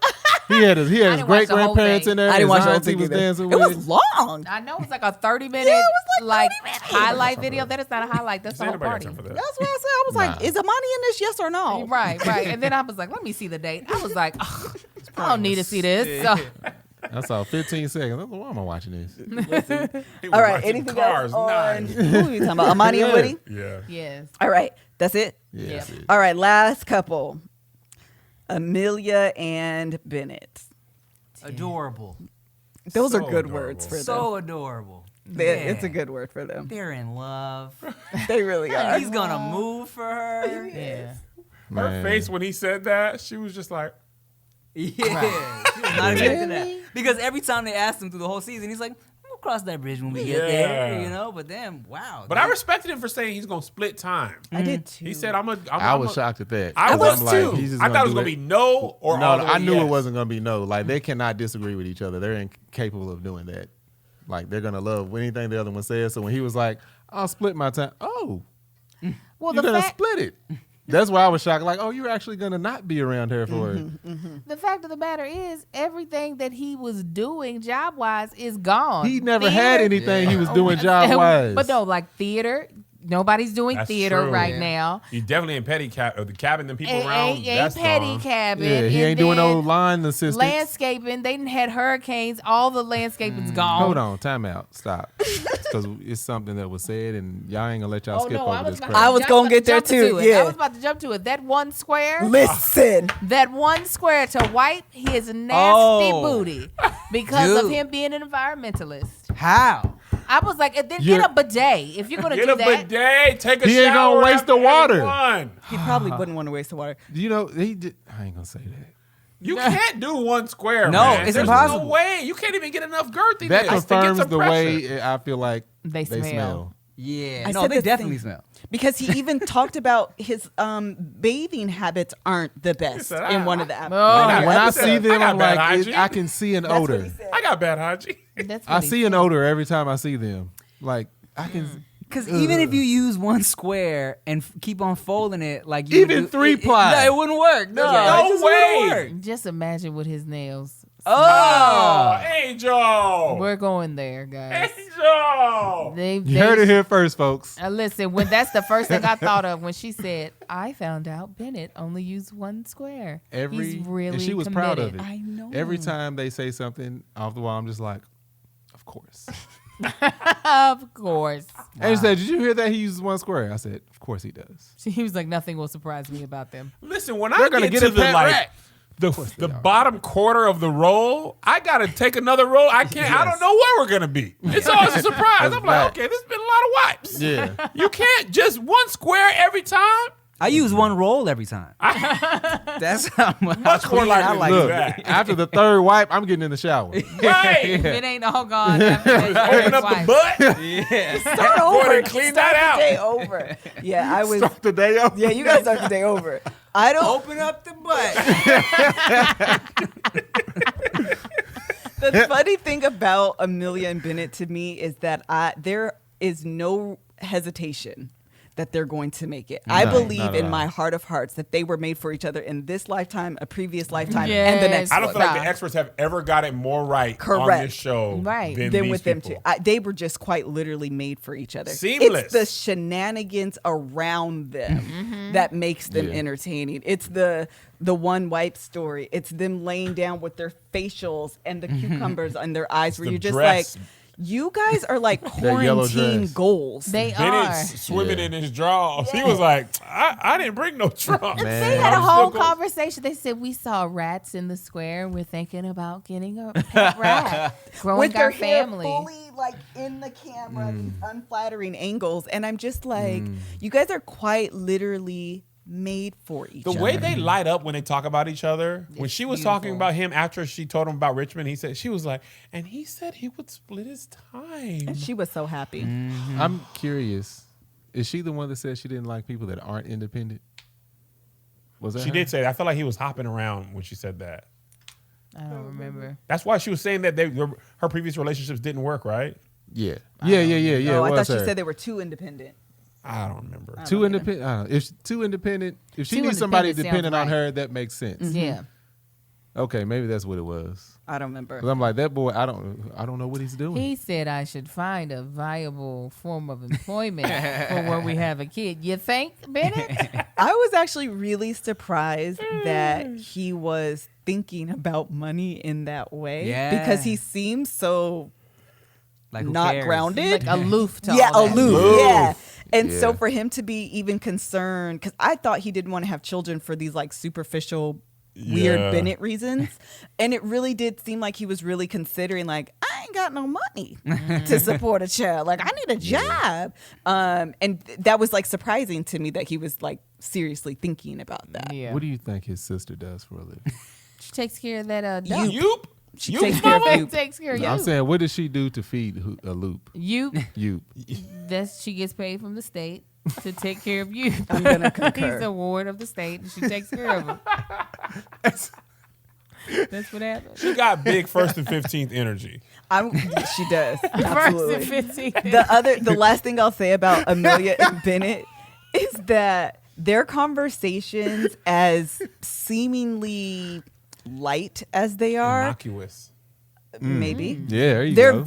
He had his didn't watch great the whole grandparents thing. in there. I didn't his watch the whole aunts he thing was either. dancing It with. was long. I know it's like a 30-minute, Yeah, it was like 30 minutes. highlight video. That is not a highlight. That's the Ain't whole nobody got party. time for that. That's what I said. I was like, Nah. is Amani in this? Yes or no? Right. And then I was like, let me see the date. I was like, oh, I don't need to see this. So, I saw 15 seconds. I was like, why am I watching this? He was All right. watching Anything Cars else on 9. who are you talking about? Amani and Woody? Yeah. yes. All right. That's it. Yeah, Yep. that's it. All right. Last couple. Amelia and Bennett. Adorable. Those So are good adorable. words for them. So adorable. It's a Yeah. good word for them. They're in love. They really are. He's gonna move for her. Yeah. Her Man. face when he said that, she was just like, Yeah, she was not expecting that. Because every time they asked him through the whole season, he's like, "We'll cross that bridge when we get there," Yeah. you know. But then, wow. but I respected him for saying he's gonna split time. I did too. He said, I was shocked at that. I I'm was like, too. he's just I thought it was do gonna be no or No, all the way I knew yes. it wasn't gonna be no. Like they cannot disagree with each other. They're incapable of doing that. Like they're gonna love anything the other one says. So when he was like, "I'll split my time," Well, you're the gonna fact, split it. That's why I was shocked. Like, oh, you're actually gonna not be around her for it. the fact of the matter is, everything that he was doing job wise is gone. He never had Theater- anything he was doing job wise. But no, like theater. Nobody's doing That's theater true. right Yeah. now. He's definitely in petty the cabin, the people Ain't, around. ain't That's petty gone. cabin. Yeah, he and ain't doing no then line assistance. landscaping. They done had hurricanes. All the landscaping's gone. Hold on, time out, stop. Because it's something that was said, and y'all ain't gonna let y'all Oh skip no, I over was this about crap. I was to gonna get there jump to too, it. yeah. I was about to jump to it. That one square. Listen. That one square to wipe his nasty Oh. booty because of Dude. him being an environmentalist. How? I was like, and then Yeah. get a bidet if you're gonna Get do a that. bidet, take a He shower. ain't gonna waste the after water. every one. He probably wouldn't want to waste the water. You know, he did. I ain't gonna say that. You can't do one square. No, man. it's There's impossible. No way. You can't even get enough girth in That this to get confirms some the pressure. way I feel like They smell. Yeah. I no, said they the definitely thing. smell. Because he even talked about his bathing habits aren't the best said, in one of the Oh, episodes. When I episode. see them, I got I'm bad like, hygiene. I can see an That's what odor. he said. I got bad hygiene. That's I what he see an odor every time I see them. Like I can. Because even if you use one square and keep on folding it, like you Even would do, 3-ply. no, it wouldn't work. No, No it just way. wouldn't work. Just imagine with his nails. Oh, Angel. We're going there, guys. Angel. You heard it here first, folks. Listen, when that's the first thing I thought of when she said, "I found out Bennett only used one square." He's really and she was proud of committed. it. I know. Every time they say something off the wall, I'm just like, of course. Of course. And she said, "Did you hear that he uses one square?" I said, "Of course he does." He was like, "Nothing will surprise me about them." Listen, when They're I gonna get get to a the pet like rat. the bottom quarter of the roll, I gotta take another roll. I can't. I don't know where we're gonna be. It's always a surprise. I'm like, black. okay, this has been a lot of wipes. Yeah. You can't just one square every time. I use one roll every time. Much That's how more clean I likely like to do Look, that. after the third wipe, I'm getting in the shower. Right. If it ain't all gone, after that, Open up the butt. Yeah. Start Go over. ahead and clean Start that the day out. over. Yeah, I was. Start the day off. Yeah, you guys start the day over. I don't. Open up the butt. The funny thing about Amelia and Bennett to me is that there is no hesitation that they're going to make it. I No, believe not at in all. my heart of hearts that they were made for each other in this lifetime, a previous lifetime, Yes. and the next I don't one. feel like the experts have ever got it more right on Correct. this show Right. than Than these with them people. two. They were just quite literally made for each other. Seamless. It's the shenanigans around them that makes them Yeah. entertaining. It's the one wipe story. It's them laying down with their facials and the cucumbers on their eyes, where the you're just dress. like, you guys are like That yellow quarantine dress. goals. they are. Bennett's swimming Yeah. in his drawers. He was like, I didn't bring no drawers. Man. They had a I'm whole still going- conversation. They said, "We saw rats in the square. We're thinking about getting a pet rat, growing with their our hair family." fully like in the camera, these unflattering angles, and I'm just like, you guys are quite literally made for each The other. way they light up when they talk about each other, when she was talking beautiful. about him after she told him about Richmond, she was like, and he said he would split his time. And she was so happy. I'm curious. Is she the one that said she didn't like people that aren't independent? Was that She her? did say that. I felt like he was hopping around when she said that. I don't remember. That's why she was saying that her previous relationships didn't work, right? Yeah. Oh, it I was thought she her. said they were too independent. I don't remember. Too independent. I don't know. If too independent, if she Too needs somebody independent dependent on sounds her, that makes sense. Yeah. Okay, maybe that's what it was. I don't remember. 'Cause I'm like, that boy, I don't know what he's doing. He said I should find a viable form of employment for when we have a kid. You think, Bennett? I was actually really surprised that he was thinking about money in that way. Yeah. Because he seems so Like, who not cares? grounded. Like aloof to Yeah, all that. aloof. Yeah. And Yeah. so for him to be even concerned, because I thought he didn't want to have children for these like superficial, weird Yeah. Bennett reasons. And it really did seem like he was really considering like, I ain't got no money to support a child. Like I need a job. And that was like surprising to me that he was like seriously thinking about that. Yeah. What do you think his sister does for a living? She takes care of that You- Yoop? She Yoop, takes care of mama? you. takes care of I'm you. saying, what does she do to feed a loop? You. You. She gets paid from the state to take care of you. I'm gonna concur. He's a ward of the state, and she takes care of him. That's what happens. She got big 1st and 15th energy. She does. First Absolutely. and 15. The last thing I'll say about Amelia and Bennett is that their conversations, as seemingly light as they are, Innocuous. maybe Yeah, there you they're go.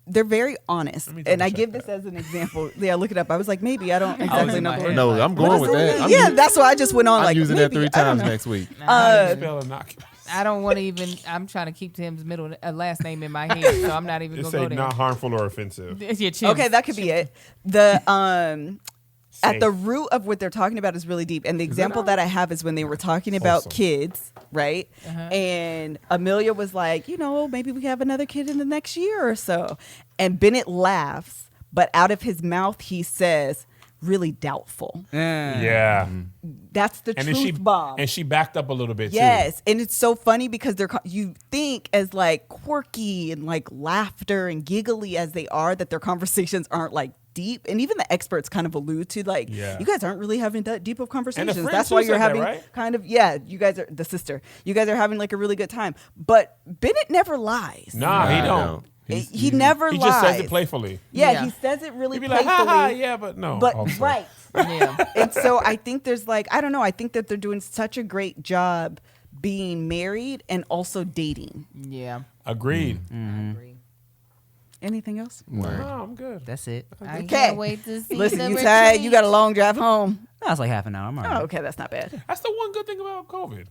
they're very honest. me And I double-check give this as an example. Yeah, look it up. I was like, maybe I don't exactly in know my the head. word. No, I'm What going does with it that. mean? I'm Yeah, using- that's why I just went on I'm like using maybe, that 3 I don't times know. next week. How do you spell innocuous? I don't want to even. I'm trying to keep Tim's last name in my head, so I'm not even Just gonna say go there. not harmful or offensive. Yeah, Chim. Okay, that could be it. The at Safe. the root of what they're talking about is really deep. And the example that I have is when they were talking about Wholesome. kids, right? And Amelia was like, maybe we have another kid in the next year or so. And Bennett laughs, but out of his mouth he says, really doubtful. Yeah. That's the And then truth bomb. and she backed up a little bit Yes, and it's so funny because you think as like quirky and like laughter and giggly as they are, that their conversations aren't like deep. And even the experts kind of allude to like, Yeah. you guys aren't really having that deep of conversations. friend That's too why you're said that, having right? kind of you guys are the sister. You guys are having like a really good time. But Bennett never lies. too. Nah, he don't. He never He lies. just says it playfully. Yeah, Yeah. he says it really He'd be like, playfully. ha ha, yeah, but no. But also. right. Yeah. And so I think there's like, I don't know, I think that they're doing such a great job being married and also dating. Yeah. Agreed. Mm-hmm. I agree. Anything else? No, I'm good. That's it. I Okay. can't wait to see. Listen, the you tired? You retreat. got a long drive home. That's like half an hour. I'm all right. Oh, okay, that's not bad. That's the one good thing about COVID.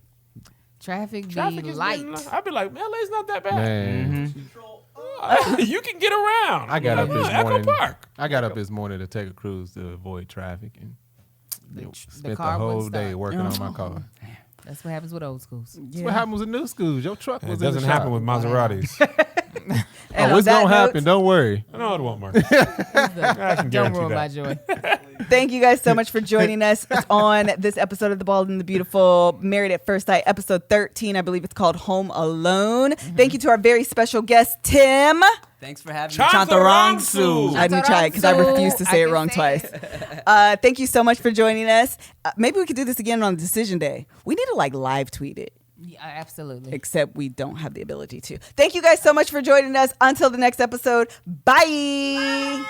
Traffic Traffic be is light. I'd be like, LA's not that bad. Man, You can get around. I got up this Echo morning. Park. I got up this morning to take a cruise to avoid traffic and spent the car whole wouldn't day start. working on my car. That's what happens with old schools. That's what happened with new schools. Your truck It was in the doesn't shop. happen with Maseratis. And Oh, on it's that gonna happen. note, Don't worry. No, it won't, Marcus. I can Don't guarantee ruin my that. joy. thank you guys so much for joining us on this episode of The Bald and the Beautiful, Married at First Sight, episode 13. I believe it's called Home Alone. Thank you to our very special guest, Tim. Thanks for having Chantarangsu. me. I didn't try it because I refused to say it wrong twice. Thank you so much for joining us. Maybe we could do this again on decision day. We need to like live tweet it. Yeah, absolutely. Except we don't have the ability to. Thank you guys so much for joining us. Until the next episode, bye.